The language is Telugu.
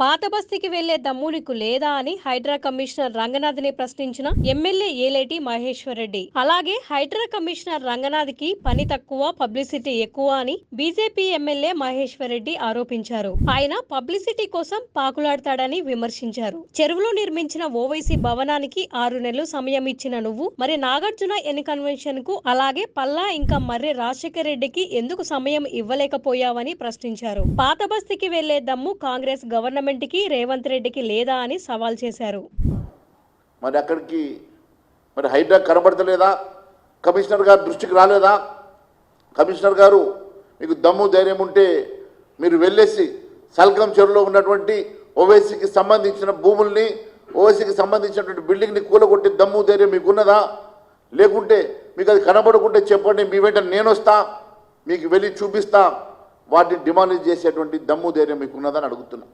పాత బస్తీకి వెళ్లే దమ్ము నీకు లేదా అని హైడ్రా కమిషనర్ రంగనాథ్ ని ప్రశ్నించిన ఎమ్మెల్యే ఏలేటి మహేశ్వర్ రెడ్డి. అలాగే హైడ్రా కమిషనర్ రంగనాథ్ కి పని తక్కువ, పబ్లిసిటీ ఎక్కువ అని బీజేపీ ఎమ్మెల్యే మహేశ్వర్ రెడ్డి ఆరోపించారు. ఆయన పబ్లిసిటీ కోసం పాకులాడతాడని విమర్శించారు. చెరువులో నిర్మించిన ఓవైసీ భవనానికి 6 నెలలు సమయం ఇచ్చిన నువ్వు మరి నాగార్జున ఎన్ని కన్వెన్షన్ కు అలాగే పల్లా ఇంకా మర్రి రాజశేఖర రెడ్డికి ఎందుకు సమయం ఇవ్వలేకపోయావని ప్రశ్నించారు. పాత బస్తీకి వెళ్లే దమ్ము కాంగ్రెస్ గవర్నమెంట్ కి రేవంత్ రెడ్డికి లేదా అని సవాల్ చేశారు. మరి అక్కడికి మరి హైడ్రా కనబడతలేదా? కమిషనర్ గారు దృష్టికి రాలేదా? కమిషనర్ గారు మీకు దమ్ము ధైర్యం ఉంటే మీరు వెళ్ళేసి సల్కం చెరువులో ఉన్నటువంటి ఓవైసీకి సంబంధించిన భూముల్ని, ఓవైసీకి సంబంధించినటువంటి బిల్డింగ్ని కూలగొట్టి దమ్ము ధైర్యం మీకు ఉన్నదా? లేకుంటే మీకు అది కనబడకుంటే చెప్పండి, మీ వెంట నేను వస్తా, మీకు వెళ్ళి చూపిస్తా, వాటిని డిమాలిష్ చేసేటువంటి దమ్ము ధైర్యం మీకు ఉన్నదని అడుగుతున్నా.